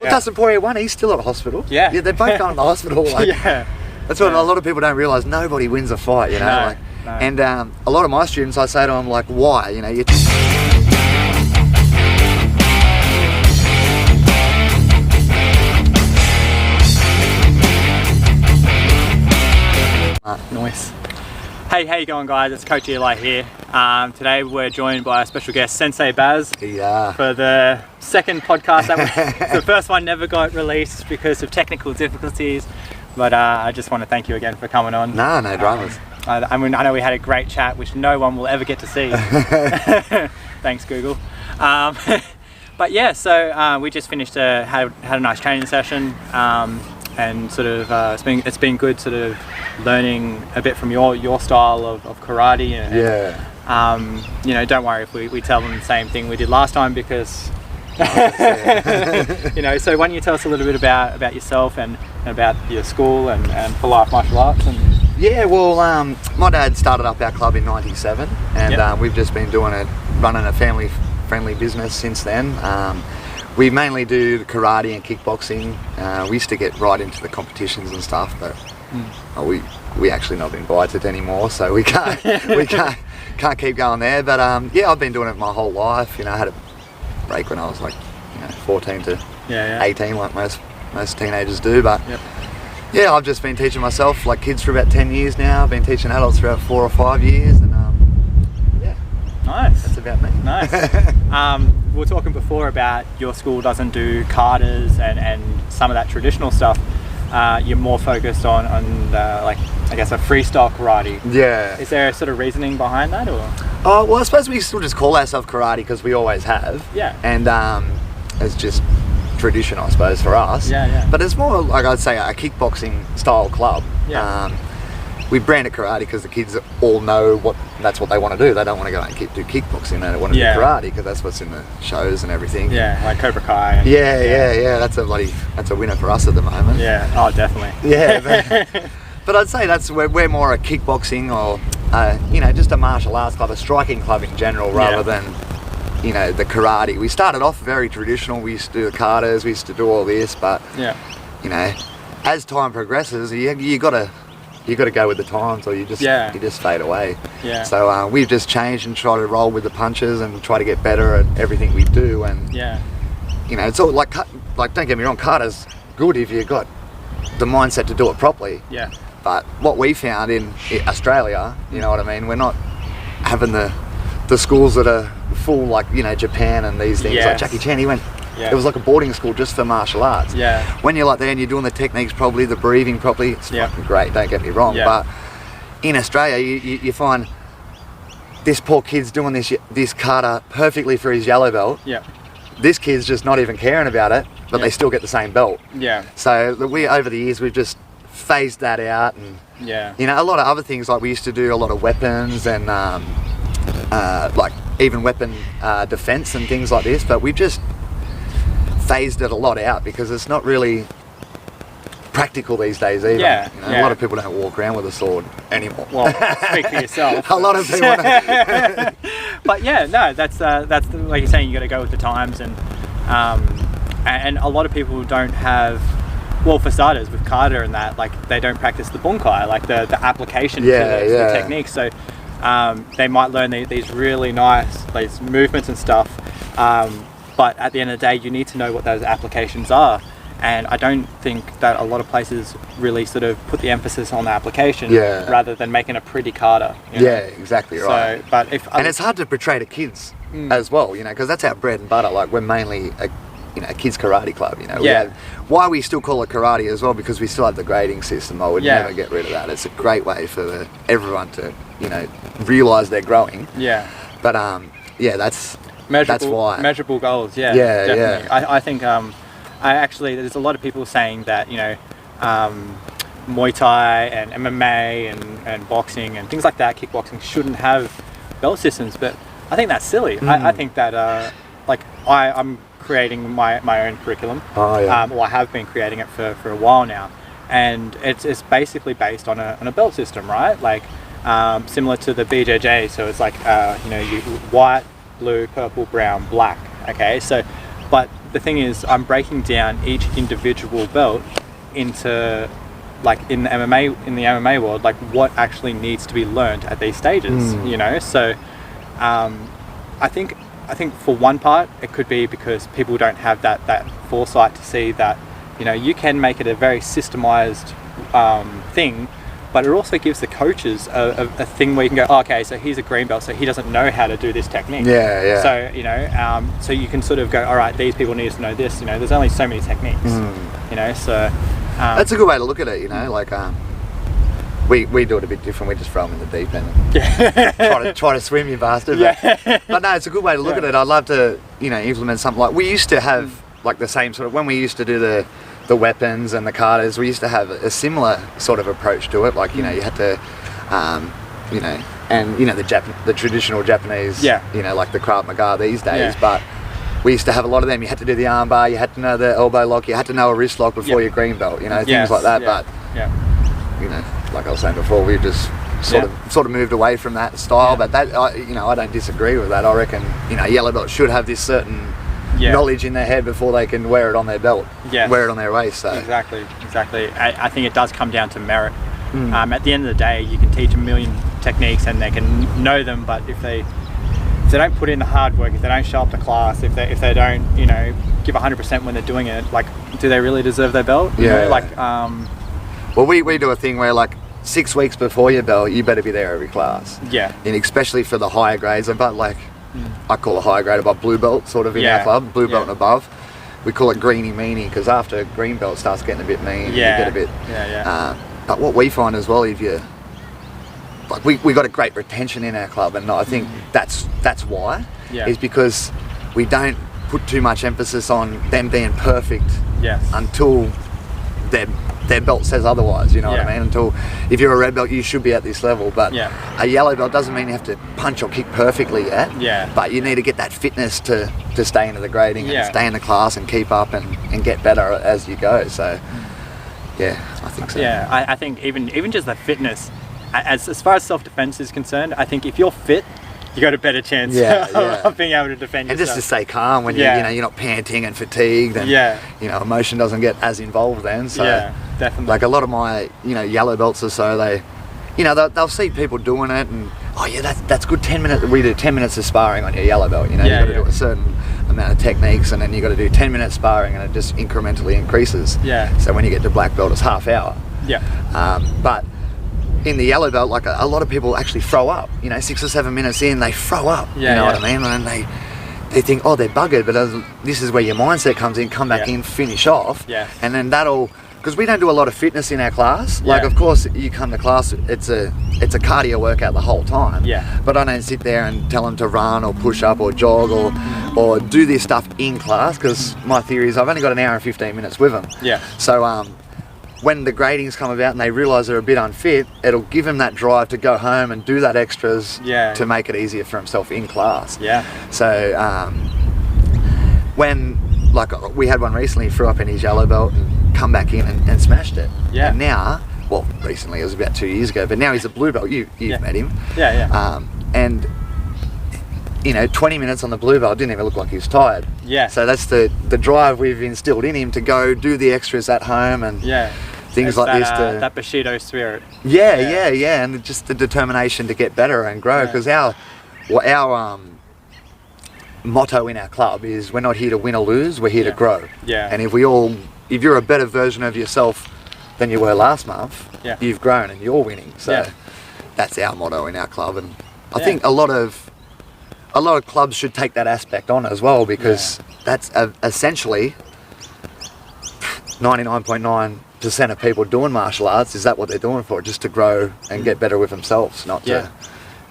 Well, Dustin Poirier won, he's still at hospital. Yeah. They're both going to the hospital. Like, yeah. That's what a lot of people don't realise. Nobody wins a fight, you know. No. And a lot of my students, I say to them, like, why? You know, Nice. Hey, how you going, guys? It's Coach Eli here. Today we're joined by a special guest, Sensei Baz, for the second podcast. The first one never got released because of technical difficulties, but I just want to thank you again for coming on. No dramas. I mean, I know we had a great chat, which no one will ever get to see. Thanks, Google. But yeah, so we just finished had a nice training session. And sort of it's been good sort of learning a bit from your style of karate and you know, don't worry if we tell them the same thing we did last time, because you know, so why don't you tell us a little bit about yourself and about your school and For Life Martial Arts? And yeah, well, my dad started up our club in '97, and we've just been running a family friendly business since then. We mainly do the karate and kickboxing. We used to get right into the competitions and stuff, but we actually not invited anymore, so we can't keep going there. But yeah, I've been doing it my whole life. You know, I had a break when I was like 14 to 18, like most teenagers do. But yeah, I've just been teaching myself, like kids, for about 10 years now. I've been teaching adults for about 4 or 5 years, and yeah. Nice. That's about me. Nice. We were talking before about your school doesn't do katas and some of that traditional stuff. You're more focused on like, I guess, a freestyle karate. Yeah. Is there a sort of reasoning behind that, or? Oh, well, I suppose we still just call ourselves karate because we always have. Yeah. And it's just tradition, I suppose, for us. Yeah. But it's more, like, I'd say, a kickboxing style club. Yeah. We brand it karate because the kids all know that's what they want to do. They don't want to go and do kickboxing. They want to do karate because that's what's in the shows and everything. Yeah, like Cobra Kai. Yeah. That's a winner for us at the moment. Yeah. Oh, definitely. Yeah. But I'd say we're more a kickboxing or just a martial arts club, a striking club in general, rather than the karate. We started off very traditional. We used to do the katas. We used to do all this, but as time progresses, you got to go with the times, or you just fade away. Yeah. So we've just changed and try to roll with the punches and try to get better at everything we do. And it's all like don't get me wrong, kata's good if you've got the mindset to do it properly. Yeah. But what we found in Australia, you know what I mean, we're not having the schools that are full, like Japan and these things. Like Jackie Chan, he went. Yeah. It was like a boarding school just for martial arts. Yeah. When you're like there and you're doing the techniques properly, the breathing properly, it's fucking great, don't get me wrong. Yeah. But in Australia, you find this poor kid's doing this kata perfectly for his yellow belt. Yeah. This kid's just not even caring about it, but they still get the same belt. Yeah. So over the years, we've just phased that out. And a lot of other things, like we used to do a lot of weapons and like even weapon defense and things like this, but we've just phased it a lot out because it's not really practical these days either. A lot of people don't walk around with a sword anymore. Well, speak for yourself. A lot of people don't. But yeah, no, that's like you're saying, you got to go with the times, and a lot of people don't have. Well, for starters, with kata and that, like, they don't practice the bunkai, like the application to the techniques. So they might learn these really nice movements and stuff. But at the end of the day, you need to know what those applications are. And I don't think that a lot of places really sort of put the emphasis on the application rather than making a pretty kata. Yeah, exactly right. So, but and it's hard to portray to kids as well, because that's our bread and butter. Like, we're mainly a kids karate club. Why we still call it karate as well, because we still have the grading system. I would never get rid of that. It's a great way for everyone to realise they're growing. Yeah. But that's why. Measurable goals, definitely. I think there's a lot of people saying that Muay Thai and MMA and boxing and things like that, kickboxing, shouldn't have belt systems, but I think that's silly. I think that I'm creating my own curriculum. Or I have been creating it for a while now, and it's basically based on a belt system, right? Like similar to the BJJ. So it's like you white, blue, purple, brown, black. Okay, so But the thing is, I'm breaking down each individual belt into, like in the MMA world, like what actually needs to be learned at these stages, you know? So I think for one part, it could be because people don't have that foresight to see that, you know, you can make it a very systemized thing, but it also gives the coaches a thing where you can go, oh, okay, so he's a green belt, so he doesn't know how to do this technique. Yeah. So, you know, so you can sort of go, all right, these people need to know this, you know, there's only so many techniques, you know, so... that's a good way to look at it, you know, like we do it a bit different. We just throw them in the deep end and try to swim, you bastard. But no, it's a good way to look at it. I'd love to, you know, implement something like we used to have, like the same sort of, when we used to do the weapons and the katas, we used to have a similar sort of approach to it. Like, you know, you had to, you know, and you know the traditional Japanese, you know, like the Krav Maga these days, but we used to have a lot of them. You had to do the arm bar, you had to know the elbow lock, you had to know a wrist lock before your green belt, you know, things like that. But you know, like I was saying before, we just sort of moved away from that style. But that, you know, I don't disagree with that. I reckon, you know, yellow belts should have this certain knowledge in their head before they can wear it on their belt, wear it on their waist. So exactly. I think it does come down to merit. At the end of the day, you can teach a million techniques and they can know them, but if they don't put in the hard work, if they don't show up to class, if they don't, you know, give 100% when they're doing it, like, do they really deserve their belt? You know, like, well, we do a thing where, like, 6 weeks before your belt, you better be there every class. And especially for the higher grades, but like, I call a higher grade above blue belt, sort of in our club, blue belt and above. We call it greeny meanie, because after green belt starts getting a bit mean, you get a bit. But what we find as well, if you, like, we got a great retention in our club, and I think that's why, is because we don't put too much emphasis on them being perfect until their belt says otherwise, you know what I mean? Until, if you're a red belt, you should be at this level, but a yellow belt doesn't mean you have to punch or kick perfectly yet, but you need to get that fitness to stay into the grading and stay in the class and keep up and get better as you go. So I think so. I think even just the fitness, as far as self-defense is concerned, I think if you're fit, you got a better chance of being able to defend yourself. And just to stay calm when you know, you're not panting and fatigued, and you know, emotion doesn't get as involved then. So definitely. Like a lot of my, you know, yellow belts or so, they, you know, they'll see people doing it and, oh yeah, that's good. 10 minutes, we do 10 minutes of sparring on your yellow belt, you know, you've got to do a certain amount of techniques, and then you got to do 10 minutes sparring, and it just incrementally increases. So when you get to black belt, it's half hour. But in the yellow belt, like a lot of people actually throw up, you know, 6 or 7 minutes in, they throw up, you know what I mean? And they think, oh, they're buggered, but this is where your mindset comes in, come back in, finish off, and then that'll, because we don't do a lot of fitness in our class, like of course you come to class, it's a cardio workout the whole time, but I don't sit there and tell them to run or push up or jog or do this stuff in class, because my theory is I've only got an hour and 15 minutes with them. So when the gradings come about and they realise they're a bit unfit, it'll give them that drive to go home and do that extras to make it easier for himself in class. So when, like, we had one recently, threw up in his yellow belt and come back in and smashed it. And now, well, recently, it was about 2 years ago, but now he's a blue belt. You've met him. And you know, 20 minutes on the blue belt, didn't even look like he was tired. So that's the drive we've instilled in him to go do the extras at home and things it's like that, this. That Bushido spirit. And just the determination to get better and grow, because our motto in our club is we're not here to win or lose, we're here to grow. And if you're a better version of yourself than you were last month, you've grown and you're winning. So that's our motto in our club, and I think a lot of clubs should take that aspect on as well, because that's essentially 99.9% of people doing martial arts, is that what they're doing for? Just to grow and get better with themselves, not to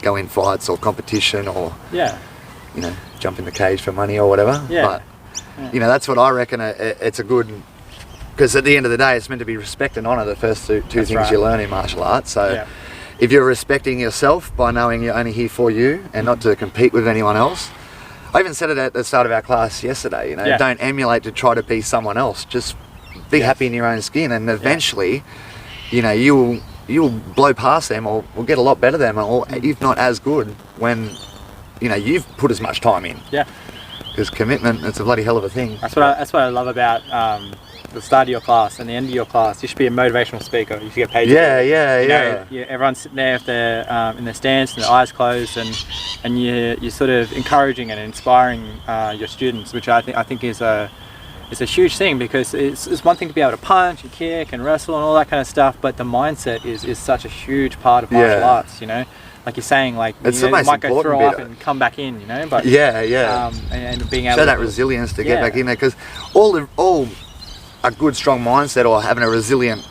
go in fights or competition or you know, jump in the cage for money or whatever. But you know, that's what I reckon. It's a good, because at the end of the day, it's meant to be respect and honour, the first two things you learn in martial arts. So if you're respecting yourself by knowing you're only here for you and not to compete with anyone else. I even said it at the start of our class yesterday, you know, don't emulate to try to be someone else. Just be happy in your own skin, and eventually, you know, you'll blow past them, or will get a lot better than them, or if not as good, when, you know, you've put as much time in. Because commitment, it's a bloody hell of a thing. That's what I love about the start of your class and the end of your class. You should be a motivational speaker. You should get paid. Everyone's sitting there if they're in their stance and their eyes closed, and you're sort of encouraging and inspiring your students, which I think is a huge thing, because it's one thing to be able to punch and kick and wrestle and all that kind of stuff, but the mindset is such a huge part of martial arts. You know, like you're saying, like you might go throw up and come back in. You know, but and being able show to that resilience to get back in there, because all a good strong mindset or having a resilient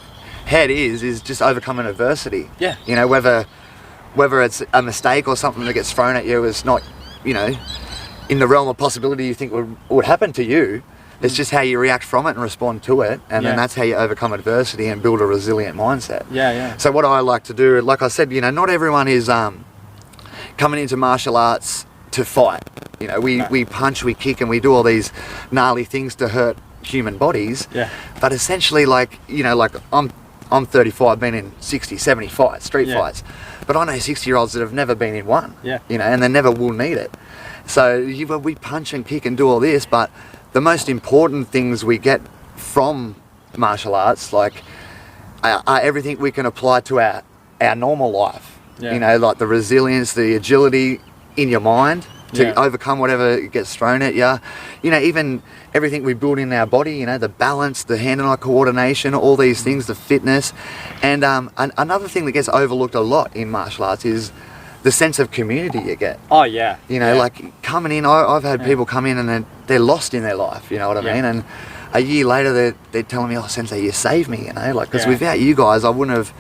head is just overcoming adversity. Yeah. You know, whether it's a mistake or something that gets thrown at you is not, you know, in the realm of possibility you think would happen to you. It's just how you react from it and respond to it, and then that's how you overcome adversity and build a resilient mindset. So what I like to do, like I said, you know, not everyone is coming into martial arts to fight. You know, we punch, we kick, and we do all these gnarly things to hurt human bodies. But essentially, like, you know, like I'm 35, been in 60, 70 fights, street fights, but I know 60-year-olds that have never been in one. You know, and they never will need it. So we punch and kick and do all this, but the most important things we get from martial arts, like, are everything we can apply to our normal life. You know, like the resilience, the agility in your mind to overcome whatever gets thrown at you. You know, even everything we build in our body, you know, the balance, the hand-eye coordination, all these things, the fitness. And another thing that gets overlooked a lot in martial arts is the sense of community you get. Oh yeah. You know, like coming in, I've had people come in and they're lost in their life, you know what I mean? And a year later they're telling me, oh, Sensei, you saved me, you know, like, because without you guys I wouldn't have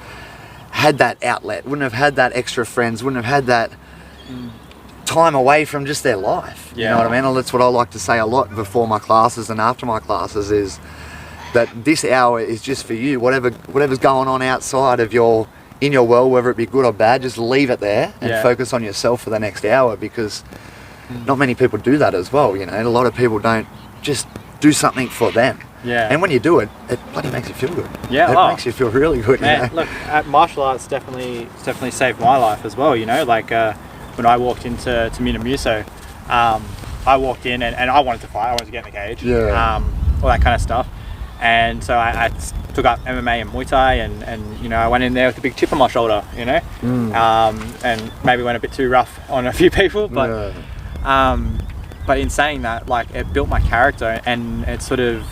had that outlet, wouldn't have had that extra friends, wouldn't have had that time away from just their life. You know what I mean? And that's what I like to say a lot before my classes and after my classes, is that this hour is just for you. Whatever's going on outside of in your world, whether it be good or bad, just leave it there and focus on yourself for the next hour, because not many people do that as well. You know, a lot of people don't just do something for them. And when you do it, it bloody makes you feel good. It makes you feel really good. Man, you know? Look, martial arts definitely saved my life as well. You know, like when I walked into Minamuso, I walked in and I wanted to fight. I wanted to get in the cage. All that kind of stuff. And so I took up MMA and Muay Thai, and you know, I went in there with a big chip on my shoulder, you know, and maybe went a bit too rough on a few people, but in saying that, like, it built my character, and it sort of,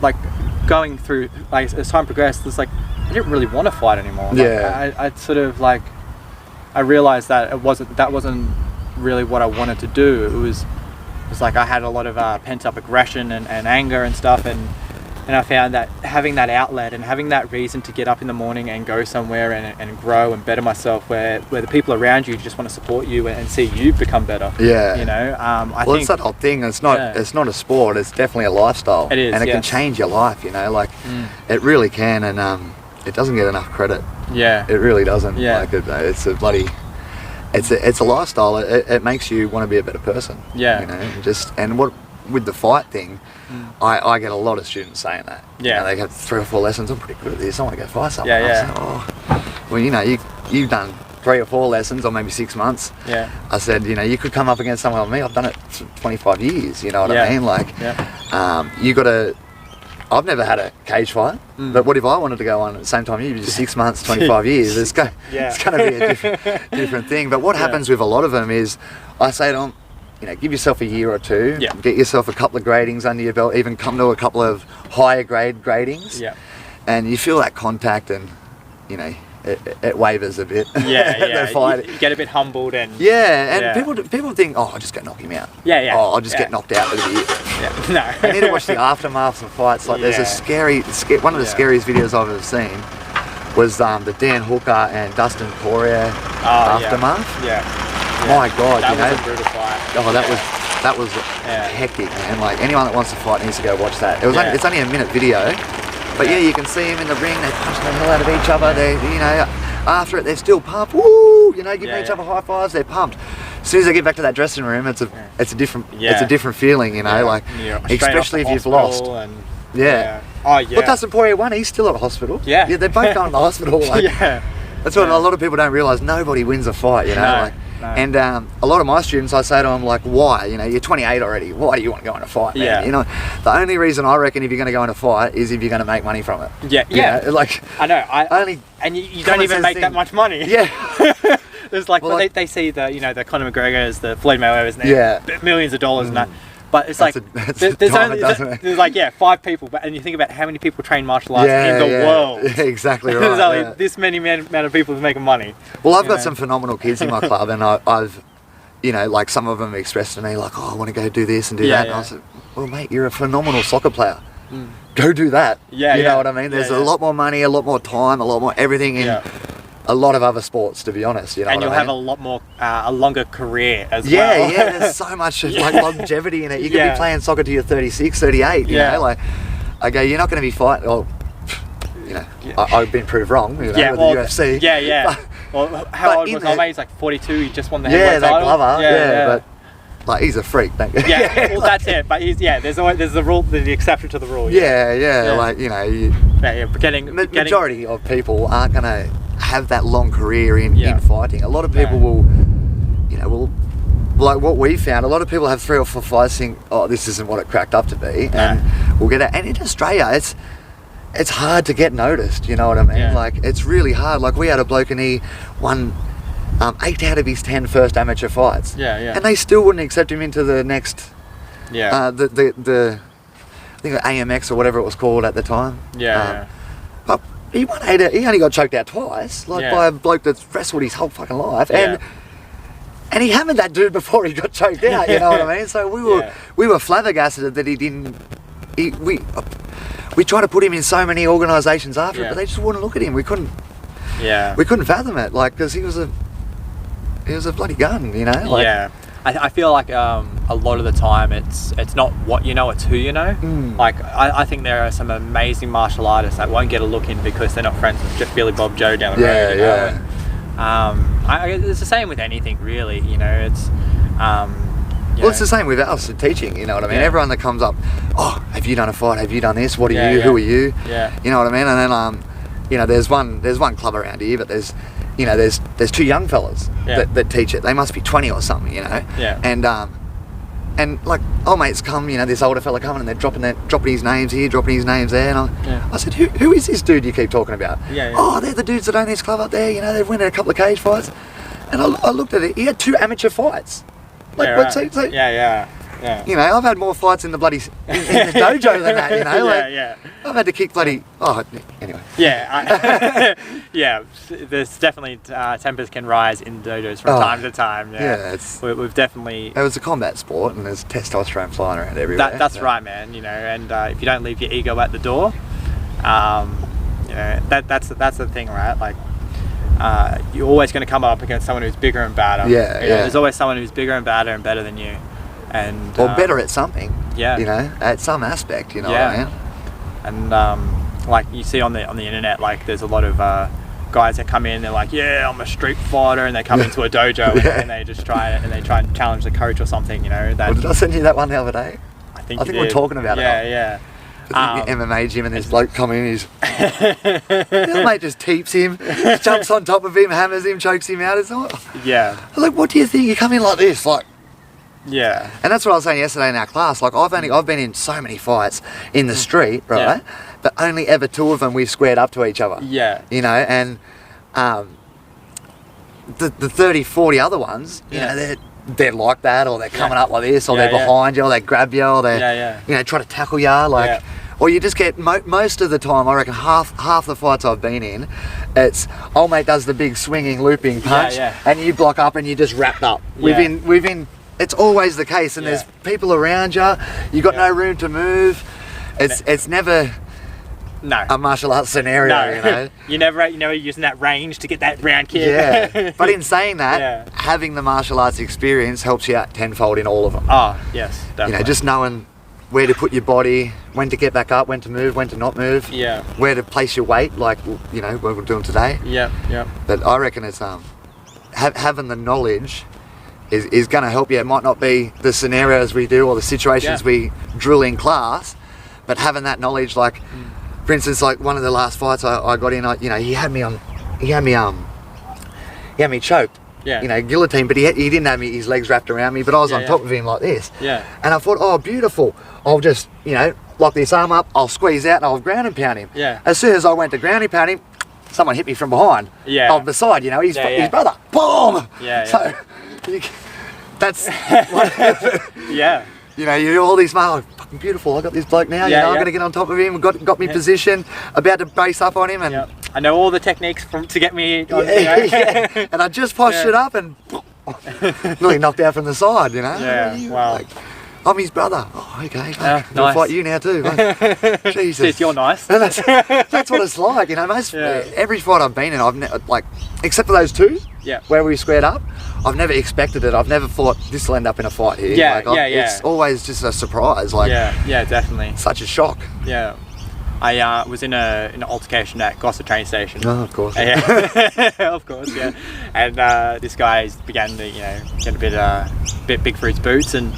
like, going through, like, as time progressed, it's like I didn't really want to fight anymore. Like, I sort of, like, I realized that that wasn't really what I wanted to do. It was like I had a lot of pent up aggression and anger and stuff, and I found that having that outlet and having that reason to get up in the morning and go somewhere and grow and better myself, where the people around you just want to support you and see you become better. You know, I think it's that whole thing. It's not a sport. It's definitely a lifestyle. It is, and it can change your life. You know, like it really can, and it doesn't get enough credit. It really doesn't. Like it's a bloody. It's a lifestyle. It makes you want to be a better person. You know, and what with the fight thing. I get a lot of students saying that. You know, they have 3 or 4 lessons. I'm pretty good at this. I want to go fight someone. I say, well, you know, you've done 3 or 4 lessons, or maybe 6 months. I said, you know, you could come up against someone like me. I've done it for 25 years. You know what I mean? Like, you got to. I've never had a cage fight, but what if I wanted to go on at the same time? You just 6 months, 25 years. It's going to be a different thing. But what happens with a lot of them is, I say to them, you know, give yourself a year or two, get yourself a couple of gradings under your belt, even come to a couple of higher grade gradings, and you feel that contact, and you know, it wavers a bit. You get a bit humbled, and people think, oh, I'll just go knock him out. Oh, I'll just get knocked out with it. No. You need to watch the aftermaths of fights. Like there's a one of the scariest videos I've ever seen was the Dan Hooker and Dustin Poirier aftermath. My God, that you know, was a brutal fight. Oh, that was hectic, man. Like anyone that wants to fight needs to go watch that. It's only a minute video, but you can see them in the ring. They punch the hell out of each other. They, you know, after it they're still pumped. Woo! You know, giving each other high fives. They're pumped. As soon as they get back to that dressing room, it's a different feeling. You know, like especially if you've lost. But Dustin Poirier won. He's still at the hospital. They're both going to the hospital. Like, that's what a lot of people don't realise. Nobody wins a fight. You know, like And a lot of my students, I say to them, like, why? You know, you're 28 already. Why do you want to go in a fight, man? Yeah. You know, the only reason I reckon if you're going to go in a fight is if you're going to make money from it. Yeah, yeah. You know, like, I know. only and you don't even make that much money. Yeah. There's like, well, like they see the, you know, the Conor McGregor's, the Floyd Mayweather's, and they're millions of dollars and that. But it's there's like 5 people, and you think about how many people train martial arts in the world. Yeah, exactly right. There's only this many amount of people making money. Well, I've got some phenomenal kids in my club, and I've, you know, like some of them expressed to me like, oh, I want to go do this and do that. And I said, well, mate, you're a phenomenal soccer player. Go do that. Yeah, you know what I mean? There's a lot more money, a lot more time, a lot more everything in a lot of other sports, to be honest. You know, and you'll have a lot more, a longer career as well. Yeah, there's so much like longevity in it. You could be playing soccer till you're 36, 38. You know, like I go, you're not going to be fighting. Well, you know, I've been proved wrong. You know, with the UFC. Yeah. Well, how old was my mate? He's like 42. He just won the heavyweight title. Glover. But like he's a freak. Thank you. Yeah, well that's it. But there's the rule, the exception to the rule. Yeah. Like, you know, majority of people aren't going to have that long career in fighting. A lot of people will, you know, like what we found, a lot of people have 3 or 4 fights think, oh, this isn't what it cracked up to be, and we'll get it. And in Australia, it's hard to get noticed, you know what I mean? Like, it's really hard. Like, we had a bloke and he won 8 out of his 10 first amateur fights. And they still wouldn't accept him into the next, the I think AMX or whatever it was called at the time. But he won 8. He only got choked out twice, by a bloke that's wrestled his whole fucking life, and he hammered that dude before he got choked out. You know what I mean? So we were flabbergasted that he didn't. We tried to put him in so many organisations after it, but they just wouldn't look at him. We couldn't fathom it, like, because he was a bloody gun, you know. Like, I feel like a lot of the time it's not what you know, it's who you know. Like I think there are some amazing martial artists that won't get a look in because they're not friends with just Billy Bob Joe down the road. You know? And, it's the same with anything, really. You know, it's well, it's the same with us teaching. You know what I mean? Everyone that comes up, oh, have you done a fight? Have you done this? What are you? Who are you? You know what I mean? And then you know, there's one club around here, but there's 2 young fellas that teach it. They must be 20 or something, you know. And like old mates come, you know, this older fella coming and they're dropping his names here, dropping his names there, and I said, who is this dude you keep talking about? Oh, they're the dudes that own this club up there. You know, they've won a couple of cage fights. And I looked at it. He had 2 amateur fights. Like, you know, I've had more fights in the bloody in the dojo than that. You know, I've had to kick bloody. Oh, anyway. There's definitely tempers can rise in dojos from time to time. We've definitely. It was a combat sport, and there's testosterone flying around everywhere. That's right, man. You know, and if you don't leave your ego at the door, you know, that's the thing, right? Like. You're always going to come up against someone who's bigger and badder. There's always someone who's bigger and badder and better than you, and or better at something. You know, at some aspect. You know what I mean? And like you see on the internet, like there's a lot of guys that come in. They're like, I'm a street fighter, and they come into a dojo and they just try and challenge the coach or something. You know. Did I send you that one the other day? I think we're talking about it. Yeah. MMA gym, and this bloke come in, his mate just teeps him, jumps on top of him, hammers him, chokes him out. It's like, like, what do you think? You come in like this, like, and that's what I was saying yesterday in our class. Like, I've been in so many fights in the street, right? But only ever 2 of them we've squared up to each other. You know, and the 30, 40 other ones, you know, they're like that, or they're coming up like this, or they're behind you, or they grab you, or they you know, try to tackle you, like, or you just get most of the time. I reckon half the fights I've been in, it's old mate does the big swinging looping punch, and you block up and you just wrapped up. Within it's always the case, and there's people around you. You got no room to move. It's never. A martial arts scenario, you know. You're using that range to get that round kick. But in saying that, having the martial arts experience helps you out tenfold in all of them. Oh, yes, definitely. You know, just knowing where to put your body, when to get back up, when to move, when to not move. Where to place your weight, like, you know, what we're doing today. But I reckon it's having the knowledge is going to help you. It might not be the scenarios we do or the situations we drill in class, but having that knowledge, like. For instance, like one of the last fights I got in, you know, he had me choked. Yeah. you know, guillotine, but he didn't have his legs wrapped around me, but I was on top of him like this. Yeah. And I thought, oh, beautiful. I'll just, you know, lock this arm up, I'll squeeze out and I'll ground and pound him. Yeah. As soon as I went to ground and pound him, someone hit me from behind. Yeah. Off the side, you know, his brother. Boom! Yeah. So, that's... Yeah. You know, you do all these, oh, fucking beautiful, I got this bloke now, you know, I'm going to get on top of him, got me position, about to brace up on him, and... I know all the techniques to get me on, and I just postured up and nearly knocked out from the side, you know? Yeah, wow. Like, I'm his brother. Oh, okay. I'll nice. fight you now too. Like, Jesus. Jeez, you're nice. That's what it's like, you know. Every fight I've been in, I've never, like, except for those two, where we squared up, I've never expected it. I've never thought this will end up in a fight here. Yeah, It's always just a surprise. Like, yeah, definitely. Such a shock. Yeah. I was in an altercation at Gossip train station. Oh, of course. Of course, yeah. And this guy began to, you know, get a bit big for his boots, and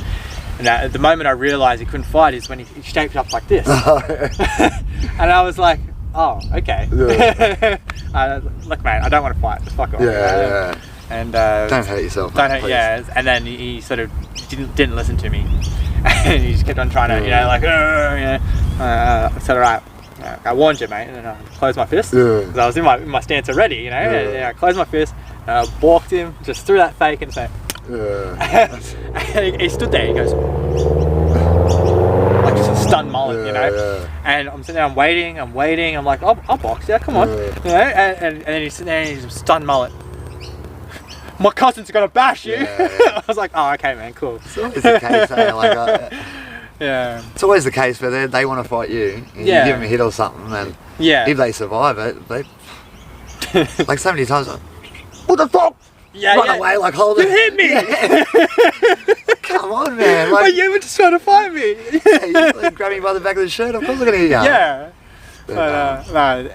at the moment I realised he couldn't fight is when he shaped up like this. And I was like, oh, okay. Yeah. Look, mate, I don't want to fight. Just fuck off. Yeah. And don't hurt yourself. Don't hurt. Yeah. And then he sort of didn't listen to me, and he just kept on trying to, you know, like, I said, all right. I warned you, mate, and then I closed my fist because I was in my stance already, you know. And I closed my fist, and I balked him, just threw that fake, and said, and he stood there. He goes, like just a stunned mullet, you know. And I'm sitting there, I'm waiting. I'm like, I'll box, come on, you know. And then he's sitting there, and he's a stunned mullet. My cousin's gonna bash you. I was like, oh, okay, man, cool. It's always the case, like, yeah. It's always the case where they want to fight you, and you give them a hit or something, and if they survive it, they like so many times, like, what the fuck? Run away, like, hold it. You hit me. Come on, man. Like, you were just trying to fight me. You like, grab me by the back of the shirt. Of course, I'm gonna hit you. Yeah. But no,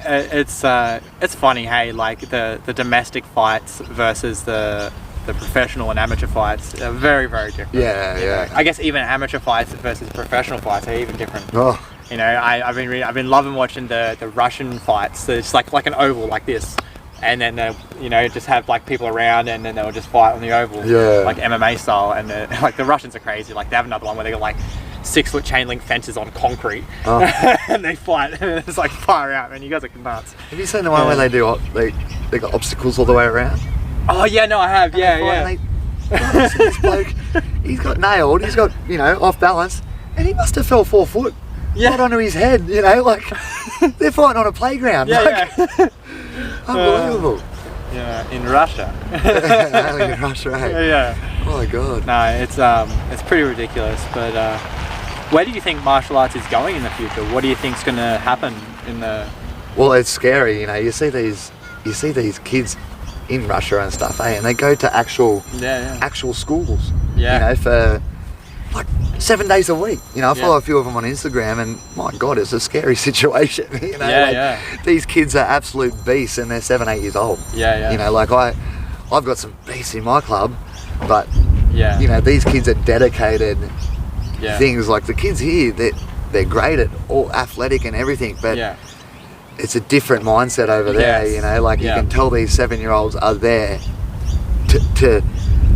it's funny, hey, like the domestic fights versus the professional and amateur fights are very, very different. Yeah. I guess even amateur fights versus professional fights are even different. Oh. You know, I've been loving watching the Russian fights. So it's like an oval like this, and then they'll, you know, just have like people around, and then they'll just fight on the oval, like MMA style. And like the Russians are crazy. Like they have another one where they got like 6-foot chain link fences on concrete, and they fight. It's like far out, man. You guys are nuts. Have you seen the one where they got obstacles all the way around? Oh yeah, no, I have. This bloke, he's got nailed. He's got, you know, off balance, and he must have fell 4 foot. Right onto his head. You know, like they're fighting on a playground. Unbelievable. In Russia. In Russia, eh? Yeah. Oh my god. No, it's pretty ridiculous. But where do you think martial arts is going in the future? What do you think's going to happen in the? Well, it's scary. You know, you see these kids in Russia and stuff, eh? And they go to actual schools. You know, for like 7 days a week. You know, I follow a few of them on Instagram, and my god, it's a scary situation. You know, these kids are absolute beasts, and they're 7-8 years old. You know, like I've got some beasts in my club, but you know, these kids are dedicated. Things like the kids here, they're great at all athletic and everything, but it's a different mindset over there. You know, like you can tell these 7-year-olds are there to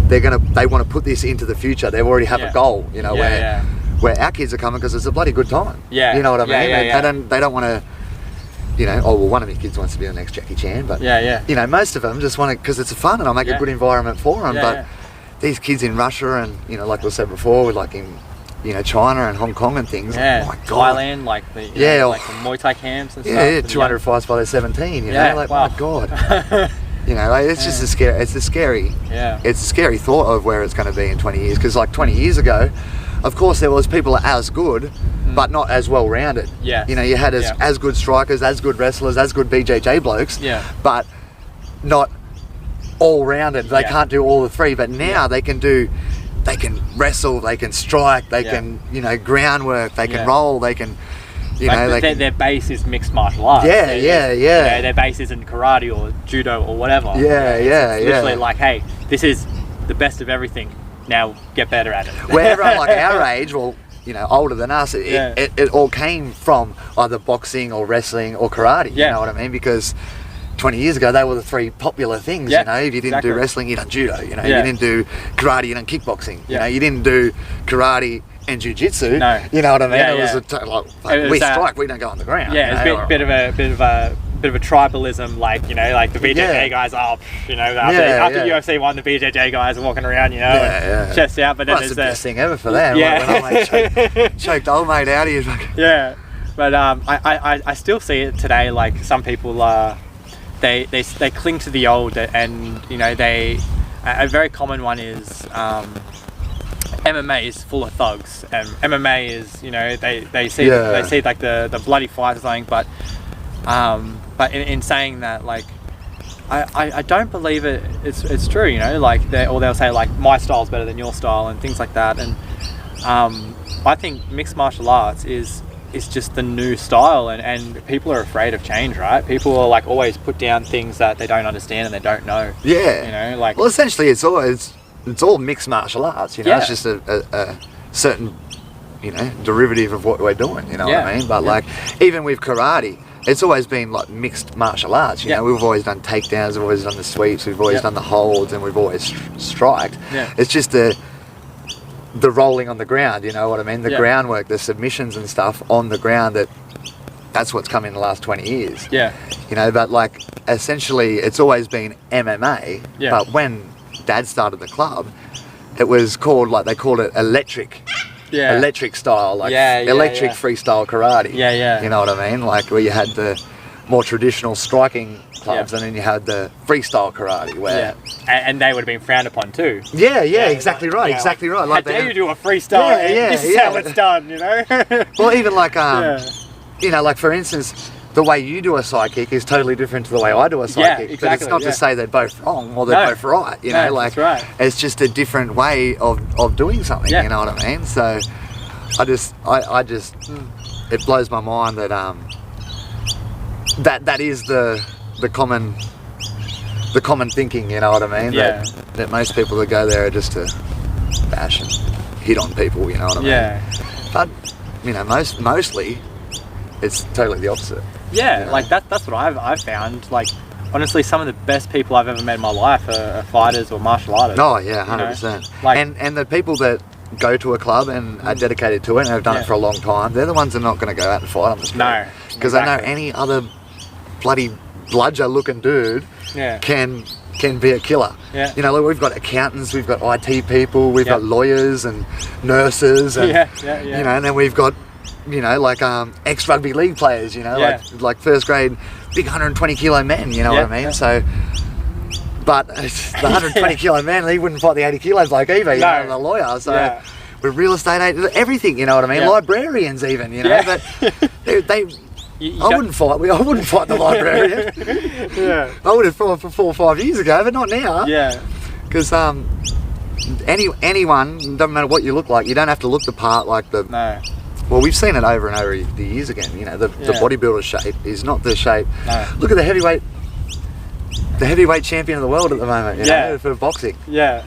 they want to put this into the future. They already have a goal, you know, where our kids are coming because it's a bloody good time. You know what I mean? They don't want to, you know, oh, well, one of my kids wants to be the next Jackie Chan, but you know, most of them just want to, because it's fun and I'll make a good environment for them. But these kids in Russia and, you know, like we said before, with like in, you know, China and Hong Kong and things. Oh my god. Thailand, like the like the Muay Thai camps and stuff. 200 fights by they're 17. You know, like my god. You know, like, it's just a scary. It's a scary thought of where it's going to be in 20 years. Because like 20 years ago, of course there was people as good, but not as well rounded. You know, you had as good strikers, as good wrestlers, as good BJJ blokes. But not all rounded. They can't do all the three. But now they can do. They can wrestle, they can strike, they can, you know, groundwork, they can roll, they can, you know, their base is mixed martial arts. You know, their base isn't karate or judo or whatever. It's literally like, hey, this is the best of everything. Now get better at it. Where everyone like our age, well, you know, older than us, it all came from either boxing or wrestling or karate. You know what I mean? Because, 20 years ago, they were the three popular things, Yeah, you know. If you didn't exactly. do wrestling, you done judo, you know. Yeah. You didn't do karate, you done kickboxing. You Yeah. know, you didn't do karate and jiu-jitsu. No. You know what I mean? Yeah, it was yeah. like, It was we that- strike, we don't go on the ground. Yeah, it's you a know, bit of a tribalism, like, you know, like the BJJ Yeah. guys are, you know, Yeah, after yeah. UFC 1, the BJJ guys are walking around, you know, Yeah, yeah. chest out, but then Well, that's there's the best thing ever for them. Yeah. Like, when old mate choked old mate out, he was like, Yeah, but I still see it today. Like some people they cling to the old, and you know a very common one is MMA is full of thugs, and MMA is, you know, they see like the bloody fight or something, but in saying that, like I don't believe it's true, you know, like they'll say like my style's better than your style and things like that, and I think mixed martial arts is just the new style, and people are afraid of change, right? People are like always put down things that they don't understand and they don't know. yeah. You know, like, well, essentially, it's all mixed martial arts. You know, Yeah. it's just a certain, you know, derivative of what we're doing. You know what I Yeah. mean? But Yeah. like, even with karate, it's always been like mixed martial arts. You Yeah. know, we've always done takedowns, we've always done the sweeps, we've always Yeah. done the holds, and we've always striked. Yeah. It's just the rolling on the ground. You know what I mean? The Yeah. groundwork, the submissions and stuff on the ground. That's what's come in the last 20 years. yeah, You know, but like essentially it's always been MMA. Yeah. But when Dad started the club, it was called, like, they called it electric style, like electric freestyle karate. Yeah, yeah. You know what I mean? Like where you had the more traditional striking clubs, Yeah. and then you had the freestyle karate where. yeah, and they would have been frowned upon too. Yeah, exactly like, right, yeah, exactly right. How Like dare they- you do a freestyle? Yeah, yeah, this is yeah. how it's done, you know. Well, even like Yeah. you know, like for instance, the way you do a side kick is totally different to the way I do a side Yeah, kick. But it's exactly, not yeah. to say they're both wrong or they're No. both right. You No, know, like that's right. it's just a different way of doing something. Yeah. You know what I mean? So I just it blows my mind that that is the common thinking. You know what I mean? Yeah. That most people that go there are just to bash and hit on people. You know what I mean? Yeah. But you know, mostly it's totally the opposite. Yeah, Yeah. like that's what I've found. Like, honestly, some of the best people I've ever met in my life are fighters or martial artists. Oh yeah, you know? 100%. Like- And the people that go to a club and are dedicated to it and have done Yeah. it for a long time, they're the ones that are not going to go out and fight on the street. No, because they know exactly. any other bloody bludger looking dude Yeah. can be a killer. Yeah. You know, like we've got accountants, we've got IT people, we've Yeah. got lawyers and nurses, and Yeah. you know, and then we've got, you know, like ex-rugby league players, you know, Yeah. like first grade, big 120 kilo men, you know Yeah, what I mean? yeah. So, but the 120 kilo man, he wouldn't fight the 80 kilos like either, you No. know, the lawyer. So, Yeah. with real estate agents, everything, you know what I mean? Yeah. Librarians even, you know, Yeah. but they You I don't- wouldn't fight the librarian. Yeah. I would have fought for 4 or 5 years ago, but not now. Yeah. Because anyone, doesn't matter what you look like, you don't have to look the part like the. No. Well, we've seen it over and over the years again. You know, the Yeah. bodybuilder shape is not the shape. No. Look at the heavyweight champion of the world at the moment. You Yeah. know, for boxing. Yeah.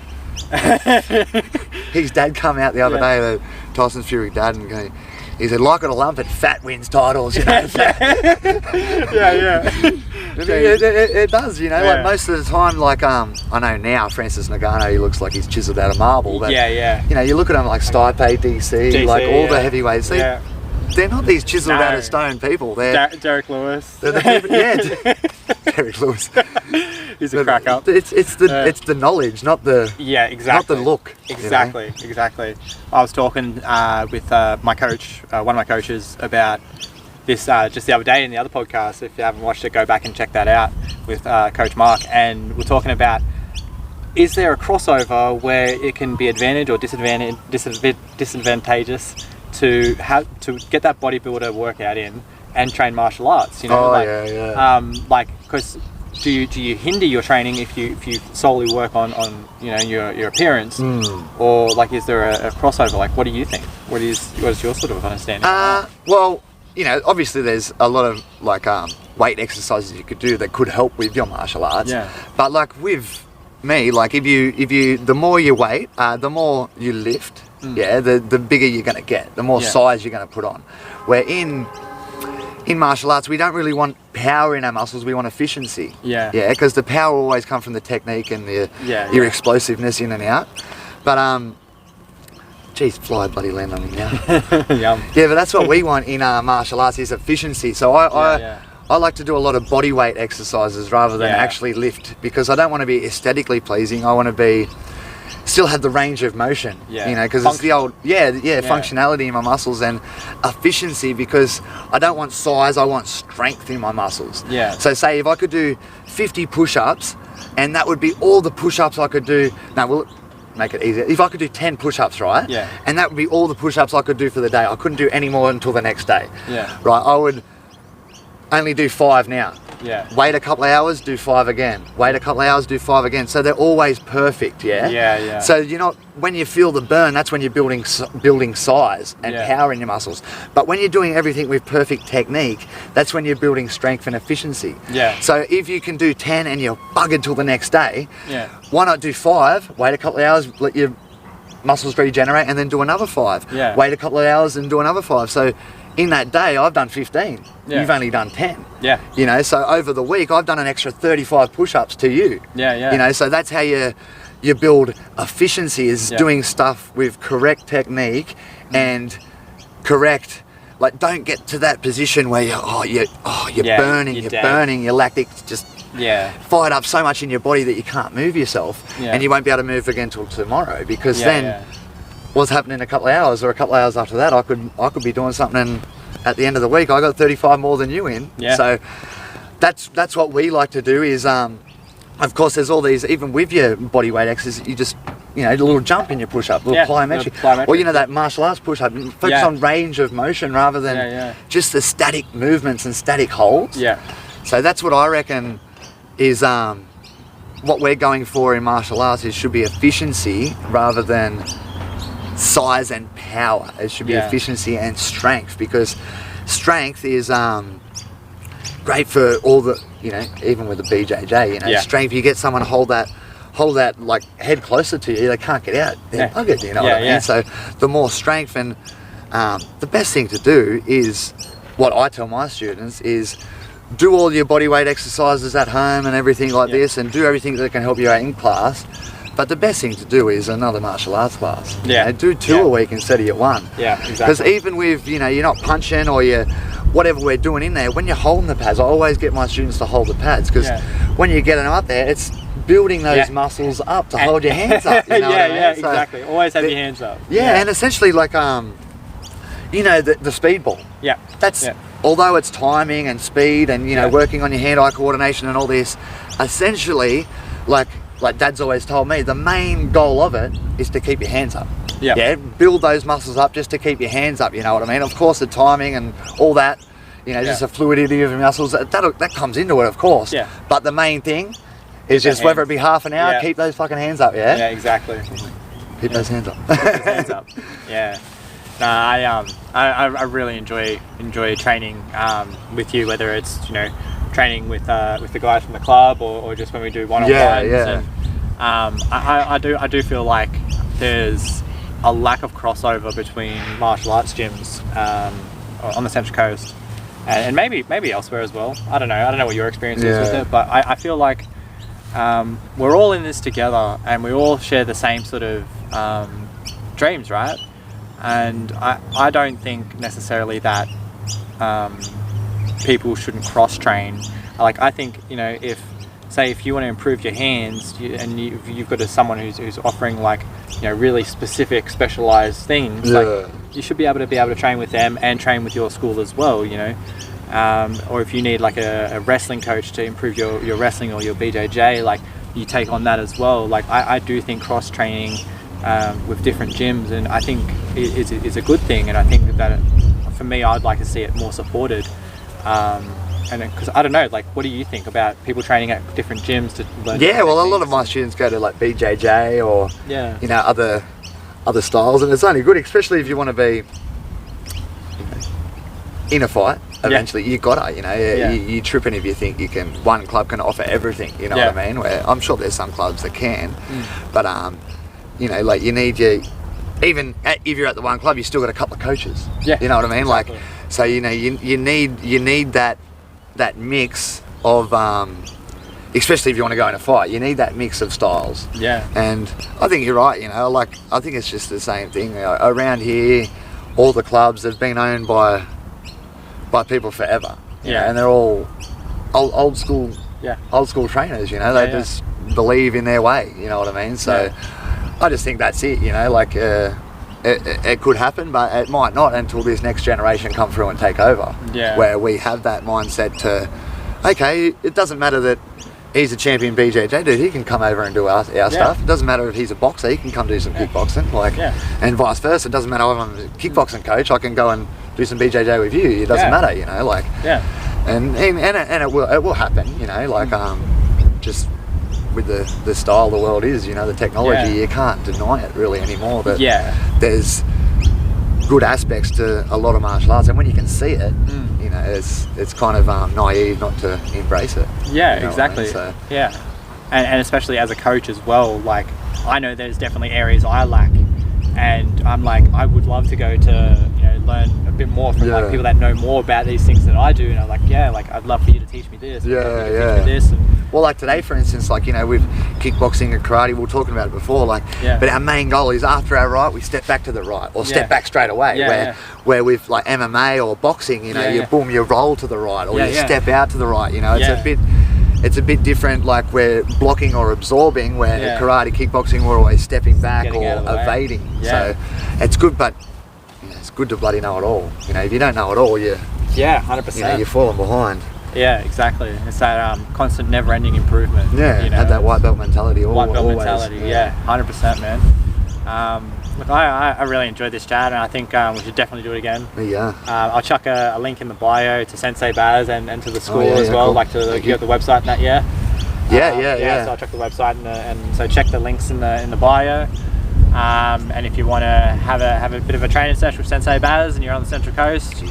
His dad come out the other Yeah. day, Tyson Fury dad, and he said, "Like it or lump it, fat wins titles." You know, Yeah. it does. You know, Yeah. like most of the time, like I know now, Francis Ngannou, he looks like he's chiseled out of marble. But Yeah. you know, you look at him like Stipe, DC, like all the yeah. heavyweights. Yeah. They're not these chiseled No. out of stone people. They're Derek Lewis. the people, yeah, Derek Lewis. He's a crack up. It's the knowledge, not the Yeah, exactly. not the look. you know? Exactly. I was talking with my coach, one of my coaches, about this just the other day in the other podcast. If you haven't watched it, go back and check that out with Coach Mark. And we're talking about, is there a crossover where it can be advantage or disadvantageous to get that bodybuilder workout in and train martial arts? You know, Oh, like, yeah. like, because do you hinder your training if you solely work on you know your appearance, or like is there a crossover? Like, what do you think? What is your sort of understanding? Well, you know, obviously there's a lot of like weight exercises you could do that could help with your martial arts. Yeah. But like with me, like if you the more you weight, the more you lift, yeah, the bigger you're gonna get, the more Yeah. size you're gonna put on. Where in martial arts we don't really want power in our muscles, we want efficiency. Yeah. Yeah, because the power will always come from the technique and your explosiveness in and out. But geez, fly bloody land on me now. Yum. Yeah, but that's what we want in martial arts is efficiency. So I like to do a lot of body weight exercises rather than actually lift, because I don't want to be aesthetically pleasing. I want to still have the range of motion, you know, because it's the old, functionality in my muscles and efficiency, because I don't want size, I want strength in my muscles. Yeah. So say if I could do 50 push-ups, and that would be all the push-ups I could do, we'll make it easier. If I could do 10 push-ups, right? Yeah. And that would be all the push-ups I could do for the day. I couldn't do any more until the next day. Yeah. Right, I would only do 5 now. Yeah. Wait a couple of hours, do 5 again. Wait a couple of hours, do 5 again. So they're always perfect, yeah? Yeah, yeah. So you're not, when you feel the burn, that's when you're building size and power in your muscles. But when you're doing everything with perfect technique, that's when you're building strength and efficiency. Yeah. So if you can do 10 and you're buggered till the next day, yeah, why not do 5, wait a couple of hours, let your muscles regenerate, and then do another 5. Yeah. Wait a couple of hours and do another 5. So in that day, I've done 15. Yeah. You've only done 10. Yeah. You know, so over the week, I've done an extra 35 push-ups to you. Yeah, yeah. You know, so that's how you build efficiency, is doing stuff with correct technique and correct, like, don't get to that position where you're burning, your lactic just fired up so much in your body that you can't move yourself, and you won't be able to move again till tomorrow, because then what's happening in a couple of hours or a couple of hours after that, I could be doing something, and at the end of the week I got 35 more than you in. So that's what we like to do is of course there's all these, even with your body weight exercises, you just, you know, a little jump in your push-up, little plyometric, or you know, that martial arts push-up, focus on range of motion rather than just the static movements and static holds. So that's what I reckon is what we're going for in martial arts, is should be efficiency rather than size and power. It should be efficiency and strength, because strength is great for all the, you know, even with the BJJ, you know, strength, you get someone to hold that like head closer to you, they can't get out, they're buggered, you know what I mean? So the more strength, and the best thing to do is, what I tell my students is, do all your body weight exercises at home and everything like this, and do everything that can help you out in class. But the best thing to do is another martial arts class. You know, do 2 a week instead of your 1. Yeah, exactly. Because even with, you know, you're not punching or you're, whatever we're doing in there, when you're holding the pads, I always get my students to hold the pads, because when you're getting them up there, it's building those muscles up to hold your hands up. You know what I mean? Exactly. Always have your hands up. And essentially, like, you know, the speed ball. That's, although it's timing and speed and, you know, working on your hand-eye coordination and all this, essentially, like Dad's always told me, the main goal of it is to keep your hands up. Build those muscles up just to keep your hands up, you know what I mean? Of course, the timing and all that, you know, just the fluidity of your muscles, that comes into it, of course. But the main thing is just, whether it be half an hour, keep those fucking hands up, Yeah, exactly. Keep those hands up. Keep those hands up. Yeah. No, I really enjoy training with you, whether it's, you know, training with the guys from the club or just when we do one-on-ones. And I do feel like there's a lack of crossover between martial arts gyms on the Central Coast and maybe elsewhere as well. I don't know what your experience is with it, but I feel like we're all in this together and we all share the same sort of dreams, right? And I don't think necessarily that people shouldn't cross-train. Like, I think, you know, if you want to improve your hands, and you've got someone who's offering, like, you know, really specific, specialized things, like, you should be able to train with them and train with your school as well, you know. Or if you need, like, a wrestling coach to improve your wrestling or your BJJ, like, you take on that as well. Like, I do think cross-training with different gyms, and I think it's a good thing, and I think that for me, I'd like to see it more supported. And because I don't know, like, what do you think about people training at different gyms to learn? Yeah, well, a lot of my students go to, like, BJJ or you know, other styles, and it's only good, especially if you want to be, you know, in a fight. Eventually, you gotta, you know, you tripping if you think one club can offer everything. You know what I mean? Where I'm sure there's some clubs that can, but you know, like, you need even if you're at the one club, you still got a couple of coaches. You know what I mean? Exactly. Like, so, you know, you need that that mix of especially if you want to go in a fight, you need that mix of styles. Yeah. And I think you're right, you know, like I think it's just the same thing. You know, around here, all the clubs have been owned by people forever. You know, and they're all old school trainers, you know, they just believe in their way, you know what I mean? So I just think that's it, you know, like it could happen, but it might not until this next generation come through and take over. Yeah. Where we have that mindset to, okay, it doesn't matter that he's a champion BJJ dude, he can come over and do our stuff. It doesn't matter if he's a boxer, he can come do some kickboxing, like, and vice versa. It doesn't matter if I'm a kickboxing coach, I can go and do some BJJ with you. It doesn't matter, you know, like, and it will happen, you know, like just with the style the world is, you know, the technology, you can't deny it really anymore. But there's good aspects to a lot of martial arts, and when you can see it, you know, it's kind of naive not to embrace it. Yeah, you know exactly. what I mean? So, yeah, and especially as a coach as well. Like, I know there's definitely areas I lack, and I'm like, I would love to go to, you know, learn a bit more from like people that know more about these things than I do. And I'm like, like I'd love for you to teach me this. Teach me this. And, well, like today, for instance, like, you know, with kickboxing and karate, we were talking about it before, like, but our main goal is after our right, we step back to the right, or step back straight away, where with like MMA or boxing, you know, you roll to the right, or you step out to the right, you know, it's a bit different, like we're blocking or absorbing, where karate, kickboxing, we're always stepping back or evading. So it's good, but you know, it's good to bloody know it all. You know, if you don't know it all, 100%. You know, you're falling behind. Yeah, exactly. It's that constant, never-ending improvement. Yeah, you know, have that white belt mentality. White belt mentality. 100%, man. Look, I really enjoyed this chat, and I think we should definitely do it again. Yeah. I'll chuck a link in the bio to Sensei Baz and to the school as well, cool. Like to you got the website and that. So I'll check the website and so check the links in the bio. And if you want to have a bit of a training session with Sensei Baz and you're on the Central Coast,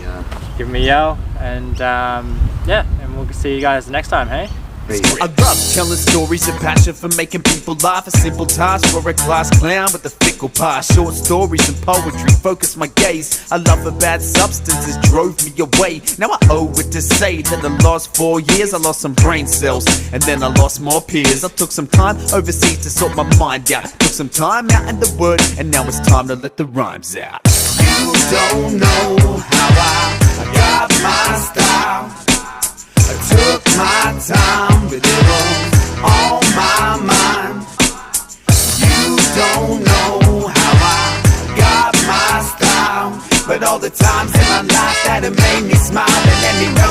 give me a yell, and and we'll see you guys next time, hey? I love telling stories and passion for making people laugh. A simple task for a class clown with a fickle past. Short stories and poetry focus my gaze. I love the bad substances drove me away. Now I owe it to say that the last 4 years I lost some brain cells, and then I lost more peers. I took some time overseas to sort my mind out. Took some time out in the word, and now it's time to let the rhymes out. You don't know how I got my style. I took my time with it all.